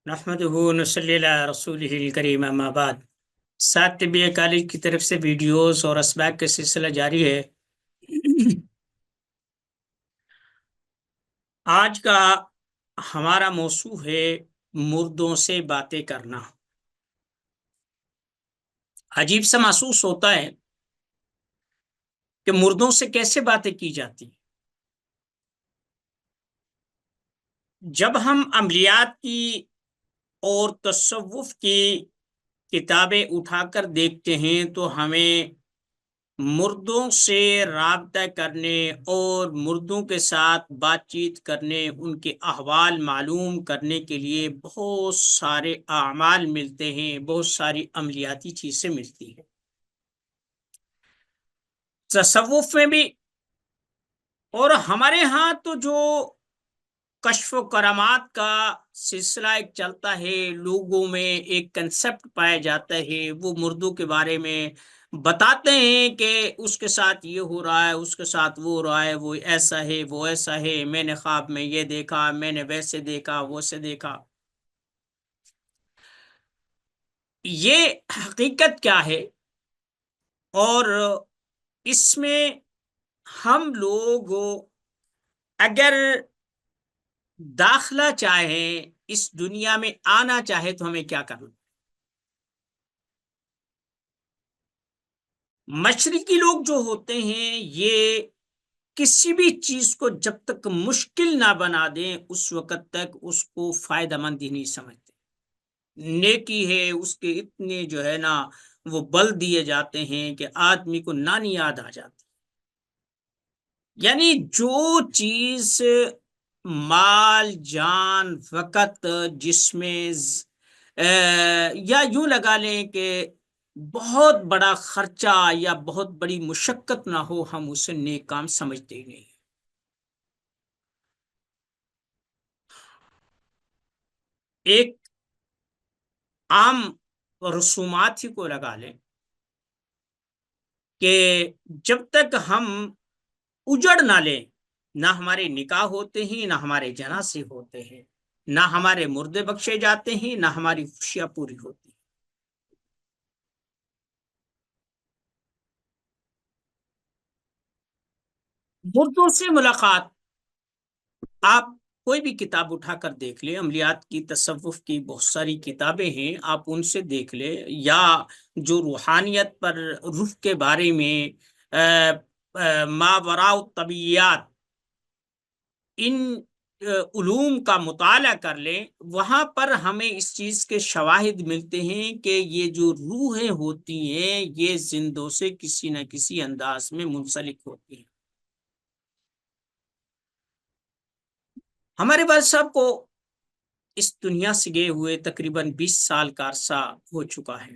نحمدہ نصلی علی رسولہ الکریم اما بعد۔ ساتھ طبیہ کالج کی طرف سے ویڈیوز اور اسباق کا سلسلہ جاری ہے۔ آج کا ہمارا موضوع ہے مردوں سے باتیں کرنا۔ عجیب سا محسوس ہوتا ہے کہ مردوں سے کیسے باتیں کی جاتی۔ جب ہم عملیات کی اور تصوف کی کتابیں اٹھا کر دیکھتے ہیں تو ہمیں مردوں سے رابطہ کرنے اور مردوں کے ساتھ بات چیت کرنے، ان کے احوال معلوم کرنے کے لیے بہت سارے اعمال ملتے ہیں، بہت ساری عملیاتی چیزیں ملتی ہیں۔ تصوف میں بھی اور ہمارے ہاں تو جو کشف و کرامات کا سلسلہ ایک چلتا ہے، لوگوں میں ایک کنسپٹ پایا جاتا ہے، وہ مردوں کے بارے میں بتاتے ہیں کہ اس کے ساتھ یہ ہو رہا ہے، اس کے ساتھ وہ ہو رہا ہے، وہ ایسا ہے، وہ ایسا ہے، میں نے خواب میں یہ دیکھا، میں نے ویسے دیکھا، ویسے دیکھا۔ یہ حقیقت کیا ہے؟ اور اس میں ہم لوگ اگر داخلہ چاہیں، اس دنیا میں آنا چاہے تو ہمیں کیا کرنا؟ مشرقی لوگ جو ہوتے ہیں یہ کسی بھی چیز کو جب تک مشکل نہ بنا دیں اس وقت تک اس کو فائدہ مند ہی نہیں سمجھتے۔ نیکی ہے اس کے اتنے جو ہے نا وہ بل دیے جاتے ہیں کہ آدمی کو نانی یاد آ جاتی۔ یعنی جو چیز مال جان وقت جس میں یا یوں لگا لیں کہ بہت بڑا خرچہ یا بہت بڑی مشقت نہ ہو، ہم اسے نیک کام سمجھتے ہی نہیں۔ ایک عام رسومات ہی کو لگا لیں کہ جب تک ہم اجڑ نہ لیں، نہ ہمارے نکاح ہوتے ہیں، نہ ہمارے جنازے ہوتے ہیں، نہ ہمارے مردے بخشے جاتے ہیں، نہ ہماری خوشیاں پوری ہوتی ہیں۔ مردوں سے ملاقات، آپ کوئی بھی کتاب اٹھا کر دیکھ لیں، عملیات کی تصوف کی بہت ساری کتابیں ہیں، آپ ان سے دیکھ لیں، یا جو روحانیت پر روح کے بارے میں ماوراء الطبیعیات، ان علوم کا مطالعہ کر لیں، وہاں پر ہمیں اس چیز کے شواہد ملتے ہیں کہ یہ جو روحیں ہوتی ہیں یہ زندوں سے کسی نہ کسی انداز میں منسلک ہوتی ہیں۔ ہمارے والد صاحب کو اس دنیا سے گئے ہوئے تقریباً 20 سال کا عرصہ ہو چکا ہے۔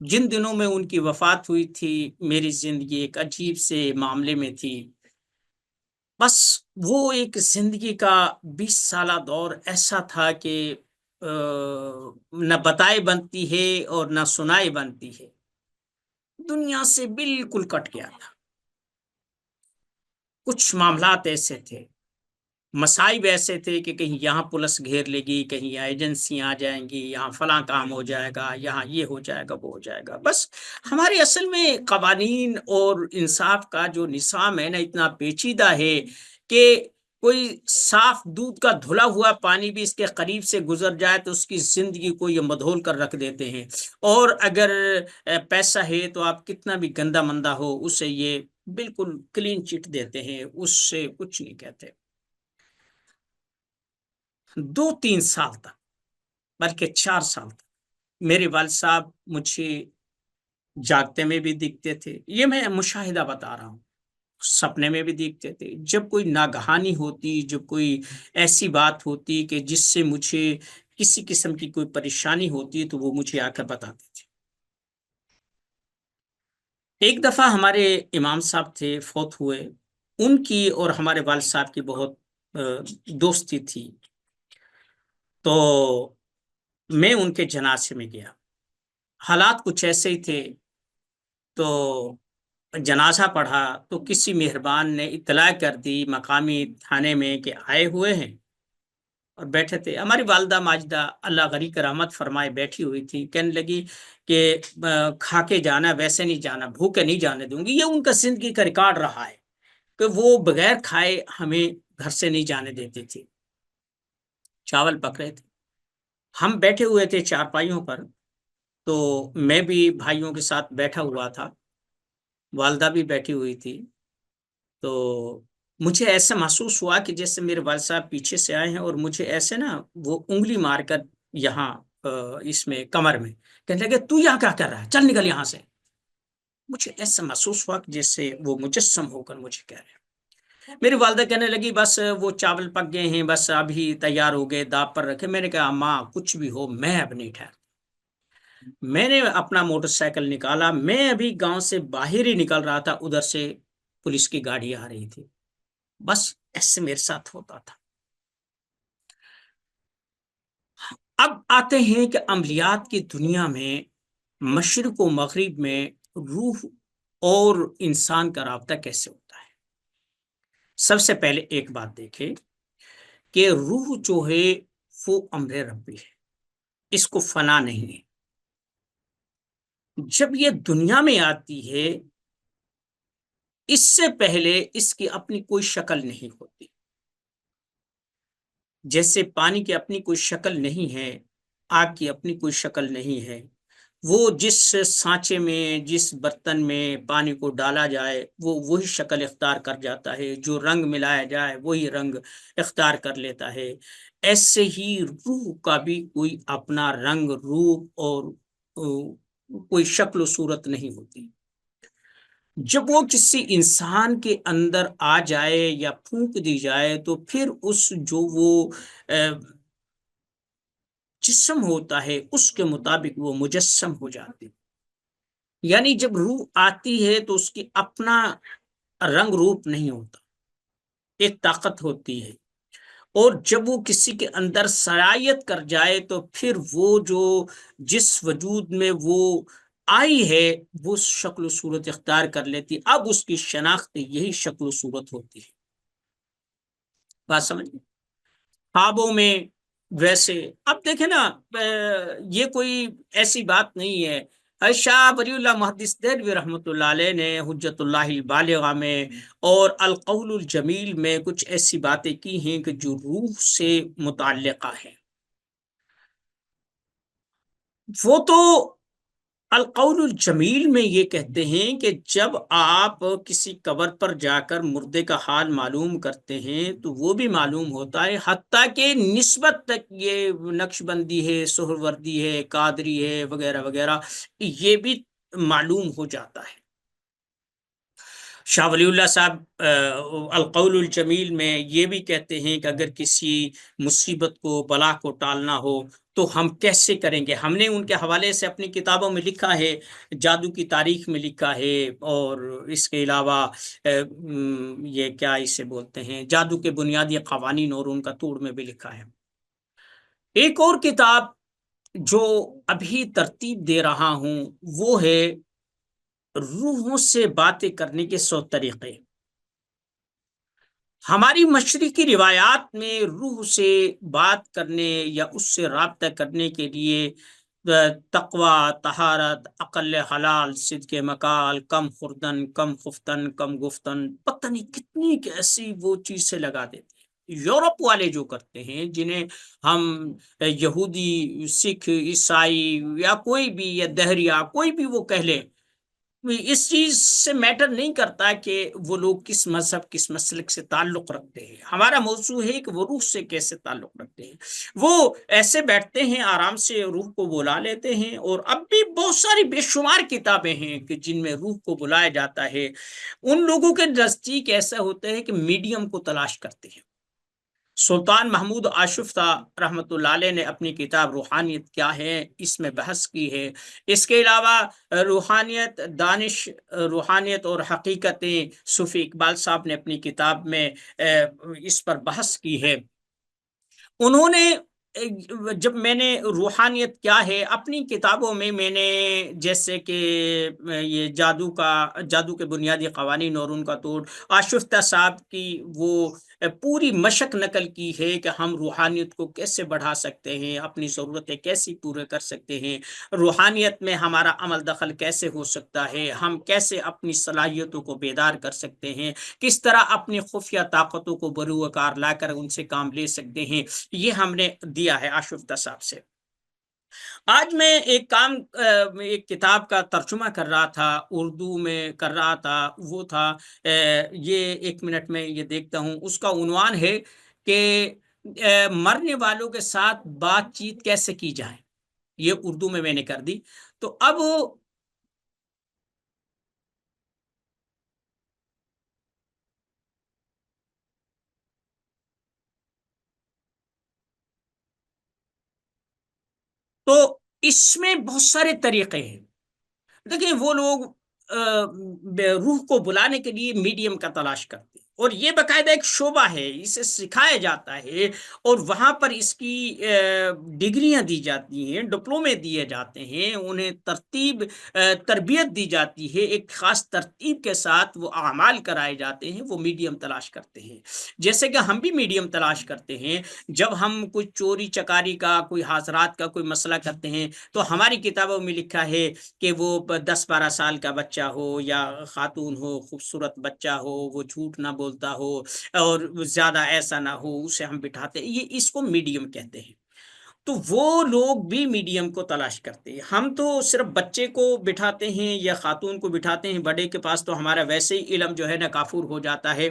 جن دنوں میں ان کی وفات ہوئی تھی میری زندگی ایک عجیب سے معاملے میں تھی۔ بس وہ ایک زندگی کا 20 سالہ دور ایسا تھا کہ نہ بتائے بنتی ہے اور نہ سنائے بنتی ہے۔ دنیا سے بالکل کٹ گیا تھا۔ کچھ معاملات ایسے تھے، مصائب ایسے تھے کہ کہیں یہاں پولیس گھیر لے گی، کہیں یہاں ایجنسیاں آ جائیں گی، یہاں فلاں کام ہو جائے گا، یہاں یہ ہو جائے گا، وہ ہو جائے گا۔ بس ہمارے اصل میں قوانین اور انصاف کا جو نظام ہے نا اتنا پیچیدہ ہے کہ کوئی صاف دودھ کا دھلا ہوا پانی بھی اس کے قریب سے گزر جائے تو اس کی زندگی کو یہ مدھول کر رکھ دیتے ہیں، اور اگر پیسہ ہے تو آپ کتنا بھی گندا مندہ ہو اسے یہ بالکل کلین چٹ دیتے ہیں، اس سے کچھ نہیں کہتے۔ 2 3 سال تک، بلکہ 4 سال تک میرے والد صاحب مجھے جاگتے میں بھی دکھتے تھے، یہ میں مشاہدہ بتا رہا ہوں، سپنے میں بھی دکھتے تھے۔ جب کوئی ناگہانی ہوتی، جب کوئی ایسی بات ہوتی کہ جس سے مجھے کسی قسم کی کوئی پریشانی ہوتی تو وہ مجھے آ کر بتاتے تھے۔ ایک دفعہ ہمارے امام صاحب تھے فوت ہوئے، ان کی اور ہمارے والد صاحب کی بہت دوستی تھی، تو میں ان کے جنازے میں گیا۔ حالات کچھ ایسے ہی تھے، تو جنازہ پڑھا تو کسی مہربان نے اطلاع کر دی مقامی تھانے میں کہ آئے ہوئے ہیں، اور بیٹھے تھے، ہماری والدہ ماجدہ اللہ غنی کرامت فرمائے بیٹھی ہوئی تھی، کہنے لگی کہ کھا کے جانا، ویسے نہیں جانا، بھوکے نہیں جانے دوں گی۔ یہ ان کا زندگی کا ریکارڈ رہا ہے کہ وہ بغیر کھائے ہمیں گھر سے نہیں جانے دیتی تھی۔ چاول پک رہے تھے، ہم بیٹھے ہوئے تھے چارپائیوں پر، تو میں بھی بھائیوں کے ساتھ بیٹھا ہوا تھا، والدہ بھی بیٹھی ہوئی تھی۔ تو مجھے ایسا محسوس ہوا کہ جیسے میرے والد صاحب پیچھے سے آئے ہیں اور مجھے ایسے نا وہ انگلی مار کر یہاں اس میں کمر میں کہنے لگے تو یہاں کیا کر رہا ہے، چل نکل یہاں سے۔ مجھے ایسا محسوس ہوا کہ جیسے وہ مجسم ہو کر مجھے کہہ رہے ہیں۔ میری والدہ کہنے لگی بس وہ چاول پک گئے ہیں، بس ابھی تیار ہو گئے، داپ پر رکھے۔ میں نے کہا ماں کچھ بھی ہو میں اب نہیں ٹھہرتا۔ میں نے اپنا موٹر سائیکل نکالا، میں ابھی گاؤں سے باہر ہی نکل رہا تھا، ادھر سے پولیس کی گاڑی آ رہی تھی۔ بس ایسے میرے ساتھ ہوتا تھا۔ اب آتے ہیں کہ عملیات کی دنیا میں مشرق و مغرب میں روح اور انسان کا رابطہ کیسے ہوتا ہے؟ سب سے پہلے ایک بات دیکھیں کہ روح جو ہے وہ امر ربی ہے، اس کو فنا نہیں ہے۔ جب یہ دنیا میں آتی ہے اس سے پہلے اس کی اپنی کوئی شکل نہیں ہوتی، جیسے پانی کی اپنی کوئی شکل نہیں ہے، آگ کی اپنی کوئی شکل نہیں ہے۔ وہ جس سانچے میں جس برتن میں پانی کو ڈالا جائے وہ وہی شکل اختیار کر جاتا ہے، جو رنگ ملایا جائے وہی رنگ اختیار کر لیتا ہے۔ ایسے ہی روح کا بھی کوئی اپنا رنگ، روپ اور کوئی شکل و صورت نہیں ہوتی۔ جب وہ کسی انسان کے اندر آ جائے یا پھونک دی جائے تو پھر اس جو وہ جسم ہوتا ہے اس کے مطابق وہ مجسم ہو جاتے۔ یعنی جب روح آتی ہے تو اس کی اپنا رنگ روپ نہیں ہوتا، ایک طاقت ہوتی ہے، اور جب وہ کسی کے اندر سرایت کر جائے تو پھر وہ جو جس وجود میں وہ آئی ہے وہ شکل و صورت اختیار کر لیتی۔ اب اس کی شناخت یہی شکل و صورت ہوتی ہے۔ بات سمجھ گئے؟ خوابوں میں ویسے اب دیکھیں نا، یہ کوئی ایسی بات نہیں ہے۔ شاہ ولی اللہ محدث دہلوی رحمۃ اللہ علیہ نے حجت اللہ البالغہ میں اور القول الجمیل میں کچھ ایسی باتیں کی ہیں کہ جو روح سے متعلقہ ہیں۔ وہ تو القول الجمیل میں یہ کہتے ہیں کہ جب آپ کسی قبر پر جا کر مردے کا حال معلوم کرتے ہیں تو وہ بھی معلوم ہوتا ہے، حتیٰ کہ نسبت تک یہ نقش بندی ہے، سہروردی ہے، قادری ہے وغیرہ وغیرہ، یہ بھی معلوم ہو جاتا ہے۔ شاہ ولی اللہ صاحب القول الجمیل میں یہ بھی کہتے ہیں کہ اگر کسی مصیبت کو، بلا کو ٹالنا ہو تو ہم کیسے کریں گے۔ ہم نے ان کے حوالے سے اپنی کتابوں میں لکھا ہے، جادو کی تاریخ میں لکھا ہے، اور اس کے علاوہ یہ کیا اسے بولتے ہیں، جادو کے بنیادی قوانین اور ان کا توڑ میں بھی لکھا ہے۔ ایک اور کتاب جو ابھی ترتیب دے رہا ہوں وہ ہے روحوں سے باتیں کرنے کے 100 طریقے۔ ہماری مشرقی روایات میں روح سے بات کرنے یا اس سے رابطہ کرنے کے لیے تقوی، طہارت، عقل حلال، صدق مقال، کم خوردن، کم خفتن، کم گفتن، پتہ نہیں کتنی ایسی وہ چیزیں لگا دیتے ہیں۔ یورپ والے جو کرتے ہیں، جنہیں ہم یہودی، سکھ، عیسائی یا کوئی بھی، یا دہریہ کوئی بھی وہ کہہ لیں، اس چیز سے میٹر نہیں کرتا کہ وہ لوگ کس مذہب، کس مسلک سے تعلق رکھتے ہیں۔ ہمارا موضوع ہے کہ وہ روح سے کیسے تعلق رکھتے ہیں۔ وہ ایسے بیٹھتے ہیں، آرام سے روح کو بلا لیتے ہیں، اور اب بھی بہت ساری بے شمار کتابیں ہیں کہ جن میں روح کو بلایا جاتا ہے۔ ان لوگوں کے نزدیک ایسا ہوتا ہے کہ میڈیم کو تلاش کرتے ہیں۔ سلطان محمود آشفتہ رحمۃ اللہ علیہ نے اپنی کتاب روحانیت کیا ہے اس میں بحث کی ہے۔ اس کے علاوہ روحانیت، دانش، روحانیت اور حقیقتیں، صوفی اقبال صاحب نے اپنی کتاب میں اس پر بحث کی ہے۔ انہوں نے جب میں نے روحانیت کیا ہے اپنی کتابوں میں نے جیسے کہ یہ جادو کے بنیادی قوانین اور ان کا توڑ، آشفتہ صاحب کی وہ پوری مشق نقل کی ہے کہ ہم روحانیت کو کیسے بڑھا سکتے ہیں، اپنی ضرورتیں کیسی پورے کر سکتے ہیں، روحانیت میں ہمارا عمل دخل کیسے ہو سکتا ہے، ہم کیسے اپنی صلاحیتوں کو بیدار کر سکتے ہیں، کس طرح اپنی خفیہ طاقتوں کو بروکار لا کر ان سے کام لے سکتے ہیں، یہ ہم نے دیا ہے آشفتہ صاحب سے۔ آج میں ایک کتاب کا ترجمہ کر رہا تھا، اردو میں کر رہا تھا، وہ تھا یہ 1 منٹ میں یہ دیکھتا ہوں، اس کا عنوان ہے کہ مرنے والوں کے ساتھ بات چیت کیسے کی جائے، یہ اردو میں نے کر دی۔ تو اب تو اس میں بہت سارے طریقے ہیں۔ دیکھیں وہ لوگ روح کو بلانے کے لیے میڈیم کا تلاش کرتے ہیں، اور یہ باقاعدہ ایک شعبہ ہے، اسے سکھایا جاتا ہے، اور وہاں پر اس کی ڈگریاں دی جاتی ہیں، ڈپلومے دیے جاتے ہیں، انہیں تربیت دی جاتی ہے، ایک خاص ترتیب کے ساتھ وہ اعمال کرائے جاتے ہیں، وہ میڈیم تلاش کرتے ہیں۔ جیسے کہ ہم بھی میڈیم تلاش کرتے ہیں، جب ہم کوئی چوری چکاری کا، کوئی حاضرات کا کوئی مسئلہ کرتے ہیں، تو ہماری کتابوں میں لکھا ہے کہ وہ 10-12 سال کا بچہ ہو یا خاتون ہو، خوبصورت بچہ ہو، وہ جھوٹ نہ بولتا ہو اور زیادہ ایسا نہ ہو، اسے ہم بٹھاتے ہیں، یہ اس کو میڈیم کہتے ہیں۔ تو وہ لوگ بھی میڈیم کو تلاش کرتے ہیں، ہم تو صرف بچے کو بٹھاتے ہیں یا خاتون کو بٹھاتے ہیں، بڑے کے پاس تو ہمارا ویسے ہی علم جو ہے نا کافور ہو جاتا ہے،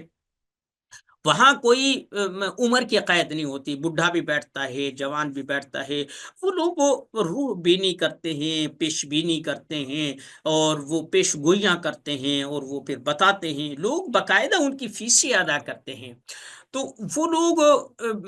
وہاں کوئی عمر کی قید نہیں ہوتی، بڈھا بھی بیٹھتا ہے، جوان بھی بیٹھتا ہے، وہ لوگ وہ روح بینی کرتے ہیں، پیش بینی کرتے ہیں، اور وہ پیش گوئیاں کرتے ہیں، اور وہ پھر بتاتے ہیں، لوگ باقاعدہ ان کی فیسیں ادا کرتے ہیں۔ تو وہ لوگ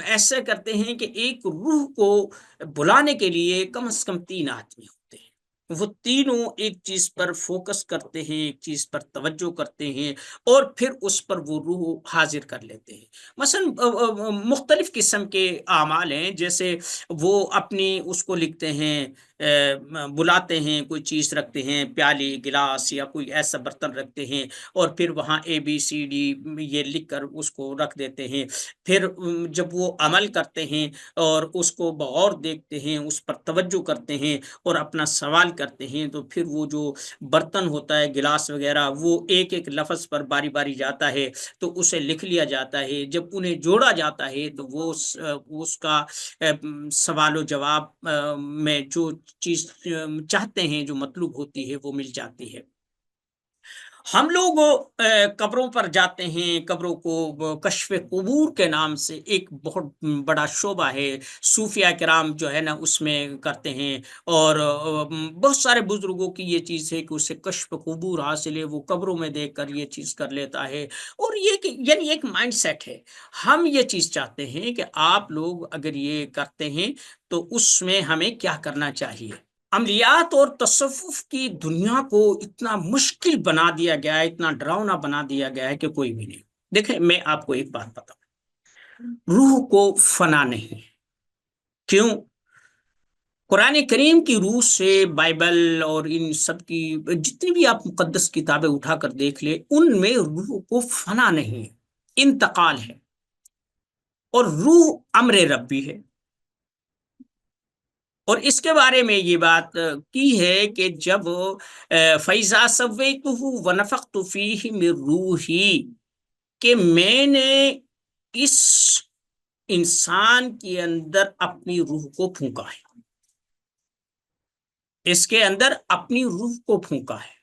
ایسا کرتے ہیں کہ ایک روح کو بلانے کے لیے کم از کم 3 آدمی ہوتے ہیں، وہ تینوں ایک چیز پر فوکس کرتے ہیں، ایک چیز پر توجہ کرتے ہیں، اور پھر اس پر وہ روح حاضر کر لیتے ہیں۔ مثلا مختلف قسم کے اعمال ہیں، جیسے وہ اپنی اس کو لکھتے ہیں، بلاتے ہیں، کوئی چیز رکھتے ہیں، پیالی گلاس یا کوئی ایسا برتن رکھتے ہیں، اور پھر وہاں ABCD یہ لکھ کر اس کو رکھ دیتے ہیں، پھر جب وہ عمل کرتے ہیں اور اس کو بغور دیکھتے ہیں، اس پر توجہ کرتے ہیں اور اپنا سوال کرتے ہیں، تو پھر وہ جو برتن ہوتا ہے، گلاس وغیرہ، وہ ایک ایک لفظ پر باری باری جاتا ہے، تو اسے لکھ لیا جاتا ہے، جب انہیں جوڑا جاتا ہے تو وہ اس کا سوال و جواب میں جو چیز چاہتے ہیں، جو مطلوب ہوتی ہے، وہ مل جاتی ہے۔ ہم لوگ قبروں پر جاتے ہیں، قبروں کو کشف قبور کے نام سے ایک بہت بڑا شعبہ ہے، صوفیہ کرام جو ہے نا اس میں کرتے ہیں، اور بہت سارے بزرگوں کی یہ چیز ہے کہ اسے کشف قبور حاصل ہے، وہ قبروں میں دیکھ کر یہ چیز کر لیتا ہے، اور یعنی ایک مائنڈ سیٹ ہے۔ ہم یہ چیز چاہتے ہیں کہ آپ لوگ اگر یہ کرتے ہیں تو اس میں ہمیں کیا کرنا چاہیے۔ عملیات اور تصوف کی دنیا کو اتنا مشکل بنا دیا گیا ہے، اتنا ڈراؤنا بنا دیا گیا ہے کہ کوئی بھی نہیں۔ دیکھیں میں آپ کو ایک بات بتاؤں، روح کو فنا نہیں، کیوں؟ قرآن کریم کی روح سے، بائبل اور ان سب کی جتنی بھی آپ مقدس کتابیں اٹھا کر دیکھ لیں، ان میں روح کو فنا نہیں ہے، انتقال ہے، اور روح امر ربی ہے۔ اور اس کے بارے میں یہ بات کی ہے کہ جب فَإِذَا سَوَّيْتُهُ وَنَفَخْتُ فِيهِ مِن رُوحِي، کہ میں نے اس انسان کے اندر اپنی روح کو پھونکا ہے، اس کے اندر اپنی روح کو پھونکا ہے۔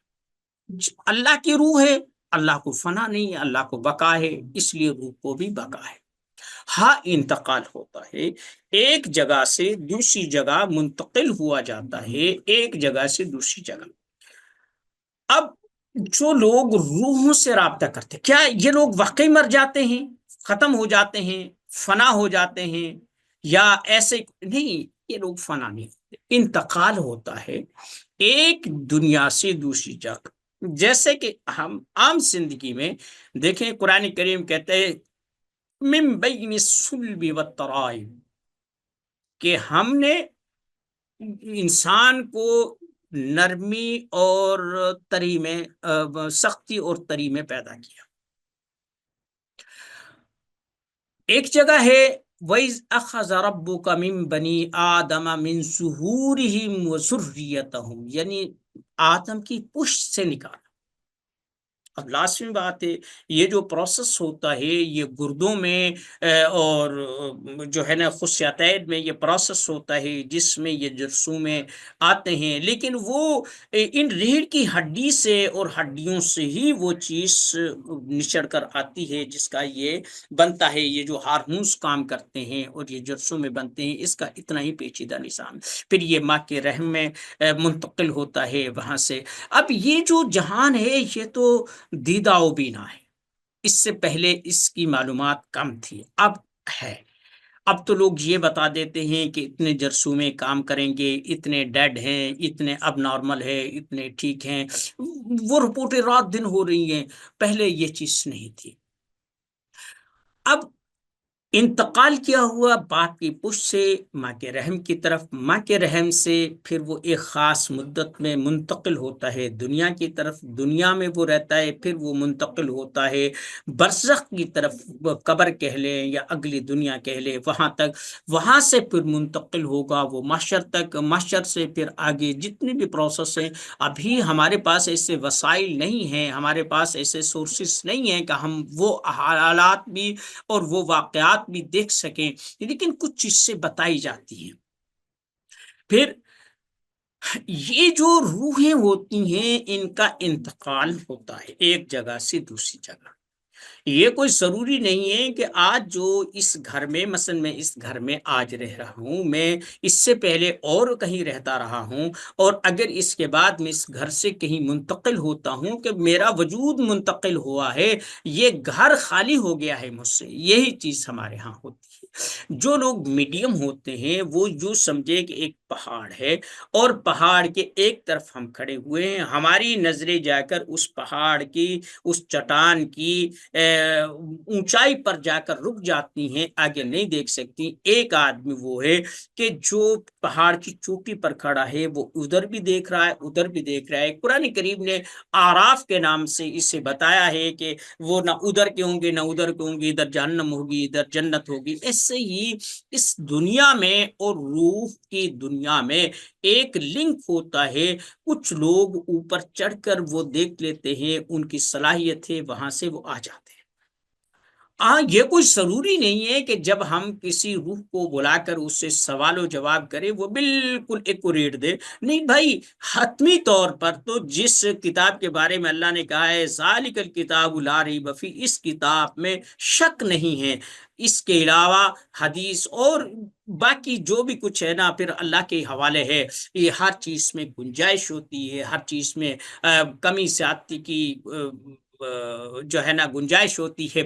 اللہ کی روح ہے، اللہ کو فنا نہیں ہے، اللہ کو بقا ہے، اس لیے روح کو بھی بقا ہے۔ ہاں انتقال ہوتا ہے، ایک جگہ سے دوسری جگہ منتقل ہوا جاتا ہے، ایک جگہ سے دوسری جگہ۔ اب جو لوگ روحوں سے رابطہ کرتے، کیا یہ لوگ واقعی مر جاتے ہیں، ختم ہو جاتے ہیں، فنا ہو جاتے ہیں، یا ایسے نہیں؟ یہ لوگ فنا نہیں ہوتے، انتقال ہوتا ہے ایک دنیا سے دوسری جگہ۔ جیسے کہ ہم عام زندگی میں دیکھیں، قرآن کریم کہتے ہیں من بین الصلب والترائب، کہ ہم نے انسان کو نرمی اور تری میں، سختی اور تری میں پیدا کیا۔ ایک جگہ ہے وَإِذْ أَخَذَ رَبُّكَ مِن بَنِي آدَمَ مِن ظُهُورِهِمْ وَذُرِّيَّتَهُم، یعنی آدم کی پشت سے نکالا۔ اب لازمی بات ہے، یہ جو پروسیس ہوتا ہے یہ گردوں میں اور جو ہے نا خصیتین میں یہ پروسیس ہوتا ہے جس میں یہ جرثومے آتے ہیں، لیکن وہ ان ریڑھ کی ہڈی سے اور ہڈیوں سے ہی وہ چیز نچڑ کر آتی ہے جس کا یہ بنتا ہے، یہ جو ہارمونس کام کرتے ہیں اور یہ جرثومے بنتے ہیں، اس کا اتنا ہی پیچیدہ نظام، پھر یہ ماں کے رحم میں منتقل ہوتا ہے وہاں سے۔ اب یہ جو جہان ہے یہ تو دیدہ و بینا ہے، اس سے پہلے اس کی معلومات کم تھی، اب ہے۔ اب تو لوگ یہ بتا دیتے ہیں کہ اتنے جرثومے کام کریں گے، اتنے ڈیڈ ہیں، اتنے اب نارمل ہے، اتنے ٹھیک ہیں، وہ رپورٹیں رات دن ہو رہی ہیں، پہلے یہ چیز نہیں تھی۔ اب انتقال کیا ہوا باپ کی پشت سے ماں کے رحم کی طرف، ماں کے رحم سے پھر وہ ایک خاص مدت میں منتقل ہوتا ہے دنیا کی طرف، دنیا میں وہ رہتا ہے، پھر وہ منتقل ہوتا ہے برزخ کی طرف، وہ قبر کہہ لیں یا اگلی دنیا کہہ لیں، وہاں تک، وہاں سے پھر منتقل ہوگا وہ محشر تک، محشر سے پھر آگے جتنے بھی پروسیس ہیں۔ ابھی ہمارے پاس ایسے وسائل نہیں ہیں، ہمارے پاس ایسے سورسز نہیں ہیں کہ ہم وہ حالات بھی اور وہ واقعات بھی دیکھ سکیں، لیکن کچھ چیز سے بتائی جاتی ہیں۔ پھر یہ جو روحیں ہوتی ہیں ان کا انتقال ہوتا ہے ایک جگہ سے دوسری جگہ۔ یہ کوئی ضروری نہیں ہے کہ آج جو اس گھر میں، مثلا میں اس گھر میں آج رہ رہا ہوں، میں اس سے پہلے اور کہیں رہتا رہا ہوں، اور اگر اس کے بعد میں اس گھر سے کہیں منتقل ہوتا ہوں کہ میرا وجود منتقل ہوا ہے، یہ گھر خالی ہو گیا ہے مجھ سے، یہی چیز ہمارے ہاں ہوتی ہے۔ جو لوگ میڈیم ہوتے ہیں وہ یوں سمجھے کہ ایک پہاڑ ہے اور پہاڑ کے ایک طرف ہم کھڑے ہوئے ہیں، ہماری نظریں جا کر اس پہاڑ کی، اس چٹان کی اونچائی پر جا کر رک جاتی ہیں، آگے نہیں دیکھ سکتی۔ ایک آدمی وہ ہے کہ جو پہاڑ کی چوٹی پر کھڑا ہے، وہ ادھر بھی دیکھ رہا ہے، ادھر بھی دیکھ رہا ہے۔ قرآن کریم نے آراف کے نام سے اسے بتایا ہے کہ وہ نہ ادھر کے ہوں گے نہ ادھر کے ہوں گے، ادھر جہنم ہوگی ادھر جنت ہوگی۔ ایسے ہی اس دنیا میں اور روح کی دنیا میں ایک لنک ہوتا ہے، کچھ لوگ اوپر چڑھ کر وہ دیکھ لیتے ہیں، ان کی صلاحیت ہے، وہاں سے وہ آ جاتے ہیں۔ ہاں، یہ کوئی ضروری نہیں ہے کہ جب ہم کسی روح کو بلا کر اس سے سوال و جواب کریں وہ بالکل ایکوریٹ دے، نہیں بھائی، حتمی طور پر تو جس کتاب کے بارے میں اللہ نے کہا ہے ذالک الکتاب لا ریب فیہ، اس کتاب میں شک نہیں ہے، اس کے علاوہ حدیث اور باقی جو بھی کچھ ہے نا پھر اللہ کے حوالے ہے، یہ ہر چیز میں گنجائش ہوتی ہے، ہر چیز میں کمی زیادتی کی جو ہے نا گنجائش ہوتی ہے۔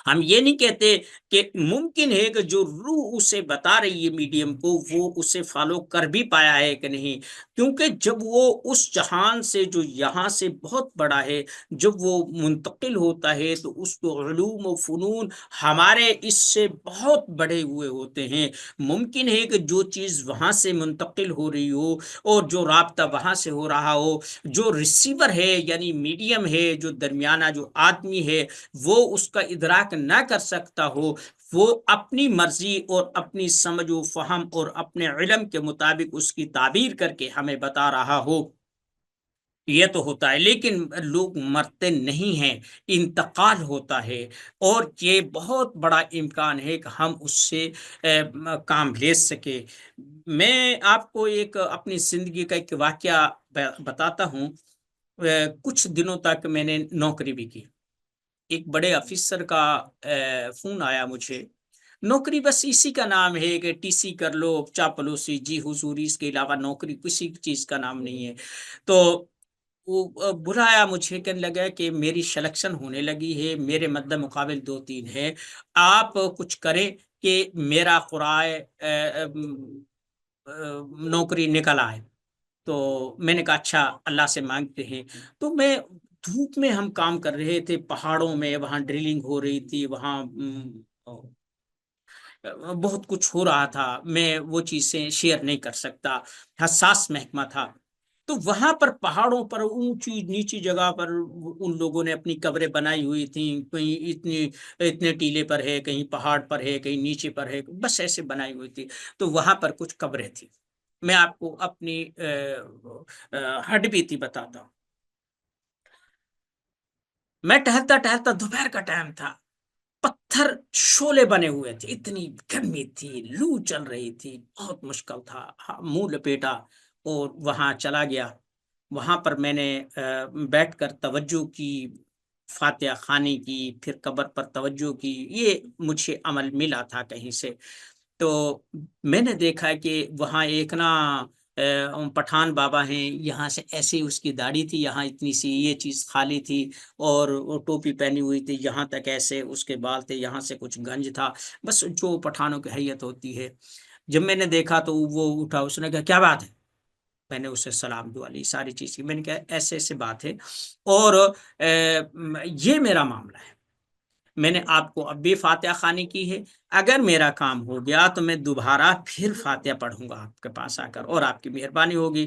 ہم یہ نہیں کہتے کہ ممکن ہے کہ جو روح اسے بتا رہی ہے میڈیم کو، وہ اسے فالو کر بھی پایا ہے کہ نہیں، کیونکہ جب وہ اس جہان سے جو یہاں سے بہت بڑا ہے جب وہ منتقل ہوتا ہے تو اس کو علوم و فنون ہمارے اس سے بہت بڑے ہوئے ہوتے ہیں۔ ممکن ہے کہ جو چیز وہاں سے منتقل ہو رہی ہو اور جو رابطہ وہاں سے ہو رہا ہو، جو ریسیور ہے یعنی میڈیم ہے، جو درمیانہ جو آدمی ہے، وہ اس کا ادراک نہ کر سکتا ہو، وہ اپنی مرضی اور اپنی سمجھ و فہم اور اپنے علم کے مطابق اس کی تعبیر کر کے ہمیں بتا رہا ہو، یہ تو ہوتا ہے۔ لیکن لوگ مرتے نہیں ہیں، انتقال ہوتا ہے، اور یہ بہت بڑا امکان ہے کہ ہم اس سے کام لے سکے۔ میں آپ کو ایک اپنی زندگی کا ایک واقعہ بتاتا ہوں۔ کچھ دنوں تک میں نے نوکری بھی کی، ایک بڑے آفیسر کا فون آیا مجھے، نوکری بس اسی کا نام ہے کہ ٹی سی کر لو، چاپلوسی، جی حضوری، اس کے علاوہ نوکری کسی چیز کا نام نہیں ہے۔ تو وہ بلایا مجھے، کہنے لگا کہ میری سلیکشن ہونے لگی ہے، میرے مد مقابل دو تین ہے، آپ کچھ کریں کہ میرا قرائے نوکری نکل آئے۔ تو میں نے کہا اچھا، اللہ سے مانگتے ہیں۔ تو میں دھوپ میں ہم کام کر رہے تھے پہاڑوں میں، وہاں ڈرلنگ ہو رہی تھی، وہاں بہت کچھ ہو رہا تھا، میں وہ چیزیں شیئر نہیں کر سکتا، حساس محکمہ تھا۔ تو وہاں پر پہاڑوں پر اونچی نیچی جگہ پر ان لوگوں نے اپنی قبریں بنائی ہوئی تھیں، کہیں اتنے ٹیلے پر ہے، کہیں پہاڑ پر ہے، کہیں نیچے پر ہے، بس ایسے بنائی ہوئی تھی۔ تو وہاں پر کچھ قبریں تھیں، میں آپ کو اپنی ہڈ بیتی بتاتا ہوں۔ میں ٹہلتا ٹہلتا، دوپہر کا ٹائم تھا، پتھر شولے بنے ہوئے تھے، اتنی گرمی تھی، لو چل رہی تھی، بہت مشکل تھا، منہ لپیٹا اور وہاں چلا گیا۔ وہاں پر میں نے بیٹھ کر توجہ کی، فاتحہ خوانی کی، پھر قبر پر توجہ کی، یہ مجھے عمل ملا تھا کہیں سے۔ تو میں نے دیکھا کہ وہاں ایک نا پٹھان بابا ہیں، یہاں سے ایسی اس کی داڑھی تھی، یہاں اتنی سی یہ چیز خالی تھی، اور وہ ٹوپی پہنی ہوئی تھی یہاں تک، ایسے اس کے بال تھے، یہاں سے کچھ گنج تھا، بس جو پٹھانوں کی حیت ہوتی ہے۔ جب میں نے دیکھا تو وہ اٹھا، اس نے کہا کیا بات ہے؟ میں نے اسے سلام دعا لی، ساری چیز کی، میں نے کہا ایسے ایسے بات ہے، اور یہ میرا معاملہ ہے، میں نے آپ کو اب بھی فاتحہ خوانی کی ہے، اگر میرا کام ہو گیا تو میں دوبارہ پھر فاتحہ پڑھوں گا آپ کے پاس آ کر، اور آپ کی مہربانی ہوگی۔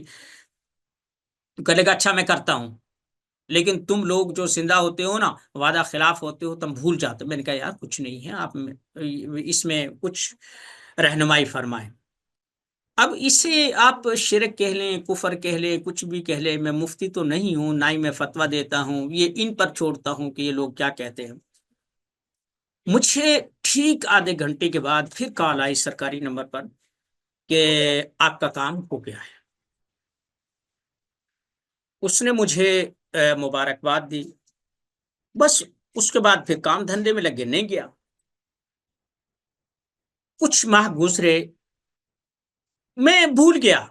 کہنے لگا اچھا میں کرتا ہوں، لیکن تم لوگ جو زندہ ہوتے ہو نا، وعدہ خلاف ہوتے ہو، تم بھول جاتے ہو۔ میں نے کہا یار کچھ نہیں ہے، آپ اس میں کچھ رہنمائی فرمائیں۔ اب اسے آپ شرک کہہ لیں، کفر کہہ لیں، کچھ بھی کہہ لیں، میں مفتی تو نہیں ہوں، نہ ہی میں فتویٰ دیتا ہوں، یہ ان پر چھوڑتا ہوں کہ یہ لوگ کیا کہتے ہیں۔ مجھے ٹھیک آدھے گھنٹے کے بعد پھر کال آئی سرکاری نمبر پر کہ آپ کا کام ہو گیا ہے۔ اس نے مجھے مبارکباد دی، بس اس کے بعد پھر کام دھندے میں لگے نہیں گیا۔ کچھ ماہ گزرے، میں بھول گیا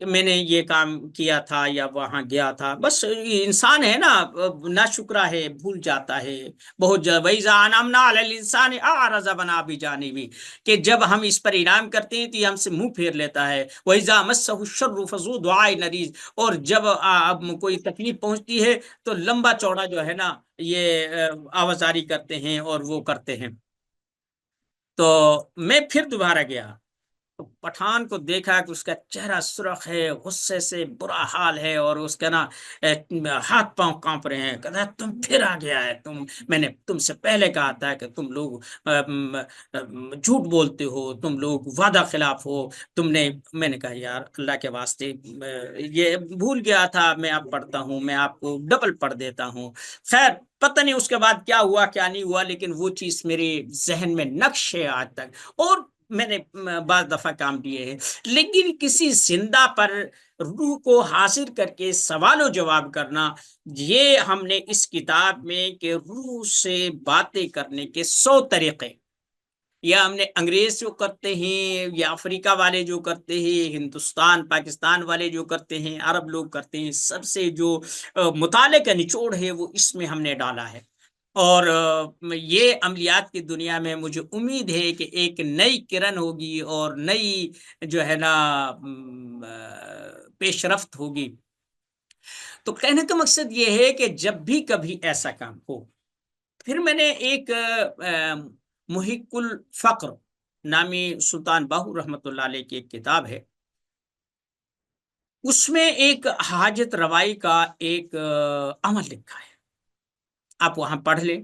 کہ میں نے یہ کام کیا تھا یا وہاں گیا تھا، بس انسان ہے نا، نا شکرا ہے، بھول جاتا ہے بہت وَإِذَا أَنْعَمْنَا عَلَى الْإِنسَانِ أَعْرَضَ وَنَأَىٰ بِجَانِبِهِ، کہ جب ہم اس پر انعام کرتے ہیں تو یہ ہم سے منہ پھیر لیتا ہے۔ وَإِذَا مَسَّهُ الشَّرُّ فَذُو دُعَاءٍ عَرِيضٍ، اور جب اب کوئی تکلیف پہنچتی ہے تو لمبا چوڑا جو ہے نا یہ آوازاری کرتے ہیں اور وہ کرتے ہیں۔ تو میں پھر دوبارہ گیا، تو پٹھان کو دیکھا کہ اس کا چہرہ سرخ ہے، غصے سے برا حال ہے، اور اس کا نا ہاتھ پاؤں کانپ رہے ہیں۔ کہتا ہے تم پھر آ گیا ہے، میں نے تم سے پہلے کہا تھا کہ تم لوگ جھوٹ بولتے ہو، تم لوگ وعدہ خلاف ہو، میں نے کہا یار اللہ کے واسطے یہ بھول گیا تھا، میں اب پڑھتا ہوں، میں آپ کو ڈبل پڑھ دیتا ہوں۔ خیر پتہ نہیں اس کے بعد کیا ہوا کیا نہیں ہوا، لیکن وہ چیز میرے ذہن میں نقش ہے آج تک، اور میں نے بعض دفعہ کام کیے ہیں۔ لیکن کسی زندہ پر روح کو حاضر کر کے سوال و جواب کرنا، یہ ہم نے اس کتاب میں کہ روح سے باتیں کرنے کے 100 طریقے، یا ہم نے انگریز جو کرتے ہیں، یا افریقہ والے جو کرتے ہیں، ہندوستان پاکستان والے جو کرتے ہیں، عرب لوگ کرتے ہیں، سب سے جو مطالعے کا نچوڑ ہے وہ اس میں ہم نے ڈالا ہے۔ اور یہ عملیات کی دنیا میں مجھے امید ہے کہ ایک نئی کرن ہوگی اور نئی جو ہے نا پیش رفت ہوگی۔ تو کہنے کا مقصد یہ ہے کہ جب بھی کبھی ایسا کام ہو، پھر میں نے ایک محق الفقر نامی سلطان باہو رحمۃ اللہ علیہ کی ایک کتاب ہے، اس میں ایک حاجت روائی کا ایک عمل لکھا ہے، آپ وہاں پڑھ لیں،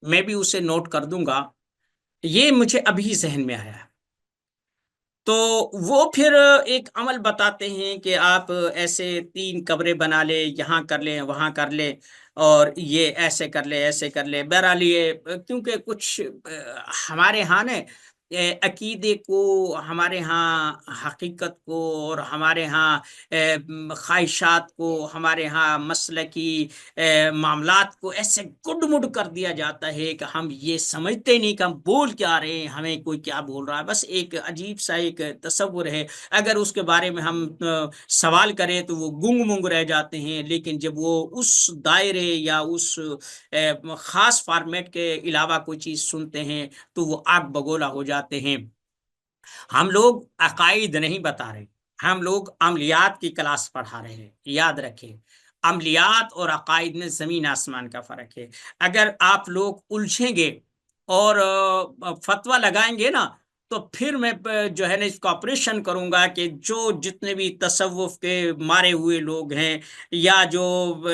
میں بھی اسے نوٹ کر دوں گا، یہ مجھے ابھی ذہن میں آیا ہے۔ تو وہ پھر ایک عمل بتاتے ہیں کہ آپ ایسے 3 قبریں بنا لیں، یہاں کر لیں وہاں کر لیں، اور یہ ایسے کر لیں ایسے کر لیں۔ بہرحال یہ کیونکہ کچھ ہمارے ہاں نا عقیدے کو، ہمارے ہاں حقیقت کو، اور ہمارے ہاں خواہشات کو، ہمارے ہاں مسلکی معاملات کو ایسے گڈ مڈ کر دیا جاتا ہے کہ ہم یہ سمجھتے نہیں کہ ہم بول کیا رہے ہیں، ہمیں کوئی کیا بول رہا ہے، بس ایک عجیب سا ایک تصور ہے۔ اگر اس کے بارے میں ہم سوال کریں تو وہ گنگ منگ رہ جاتے ہیں، لیکن جب وہ اس دائرے یا اس خاص فارمیٹ کے علاوہ کوئی چیز سنتے ہیں تو وہ آگ بگولا ہو جاتے ہیں۔ ہم لوگ عقائد نہیں بتا رہے، ہم لوگ عملیات کی کلاس پڑھا رہے ہیں، یاد رکھیں عملیات اور عقائد میں زمین آسمان کا فرق ہے۔ اگر آپ لوگ الجھیں گے اور فتویٰ لگائیں گے نا تو پھر میں جو ہے نا اس کو آپریشن کروں گا کہ جو جتنے بھی تصوف کے مارے ہوئے لوگ ہیں، یا جو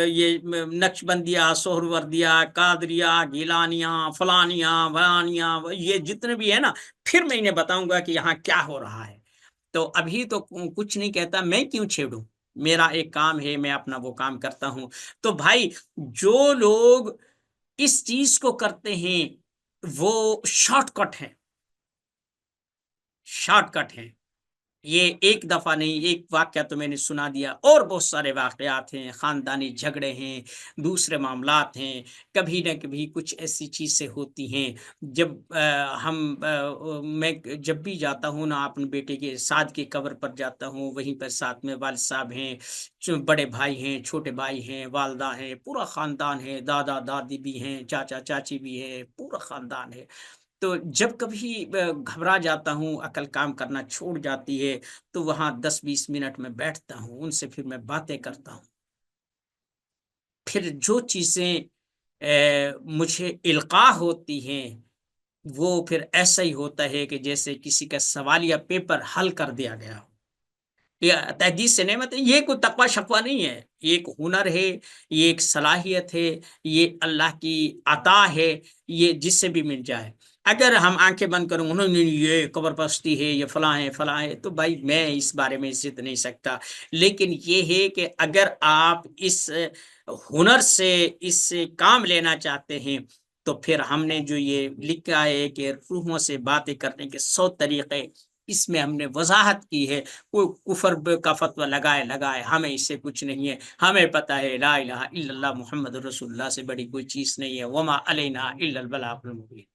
یہ نقش بندیاں، سہروردیہ، قادریہ، گیلانیاں، فلانیاں فلانیاں، یہ جتنے بھی ہیں نا، پھر میں انہیں بتاؤں گا کہ یہاں کیا ہو رہا ہے۔ تو ابھی تو کچھ نہیں کہتا، میں کیوں چھیڑوں؟ میرا ایک کام ہے، میں اپنا وہ کام کرتا ہوں۔ تو بھائی، جو لوگ اس چیز کو کرتے ہیں وہ شارٹ کٹ ہیں، شارٹ کٹ ہیں۔ یہ ایک دفعہ نہیں، ایک واقعہ تو میں نے سنا دیا، اور بہت سارے واقعات ہیں، خاندانی جھگڑے ہیں، دوسرے معاملات ہیں، کبھی نہ کبھی کچھ ایسی چیزیں ہوتی ہیں۔ جب میں جب بھی جاتا ہوں نا، اپنے بیٹے کے سعد کی قبر پر جاتا ہوں، وہیں پر ساتھ میں والد صاحب ہیں، بڑے بھائی ہیں، چھوٹے بھائی ہیں، والدہ ہیں، پورا خاندان ہے، دادا دادی بھی ہیں، چاچا چاچی بھی ہیں، پورا خاندان ہے۔ تو جب کبھی گھبرا جاتا ہوں، عقل کام کرنا چھوڑ جاتی ہے، تو وہاں 10-20 منٹ میں بیٹھتا ہوں، ان سے پھر میں باتیں کرتا ہوں۔ پھر جو چیزیں مجھے القاء ہوتی ہیں، وہ پھر ایسا ہی ہوتا ہے کہ جیسے کسی کا سوالیہ پیپر حل کر دیا گیا ہو۔ یہ تحدید سے نعمت ہے، یہ کوئی تقوی شقوہ نہیں ہے، یہ ایک ہنر ہے، یہ ایک صلاحیت ہے، یہ اللہ کی عطا ہے، یہ جس سے بھی مل جائے۔ اگر ہم آنکھیں بند کروں، انہوں نے یہ قبر پرستی ہے، یہ فلاں ہے فلاں ہے، تو بھائی میں اس بارے میں ضد نہیں سکتا۔ لیکن یہ ہے کہ اگر آپ اس ہنر سے اس سے کام لینا چاہتے ہیں، تو پھر ہم نے جو یہ لکھا ہے کہ روحوں سے باتیں کرنے کے 100 طریقے، اس میں ہم نے وضاحت کی ہے۔ کوئی کفر کا فتویٰ لگائے، ہمیں اس سے کچھ نہیں ہے۔ ہمیں پتہ ہے لا الہ الا اللہ محمد رسول اللہ سے بڑی کوئی چیز نہیں ہے، وما علینا الا البلاغ المبین۔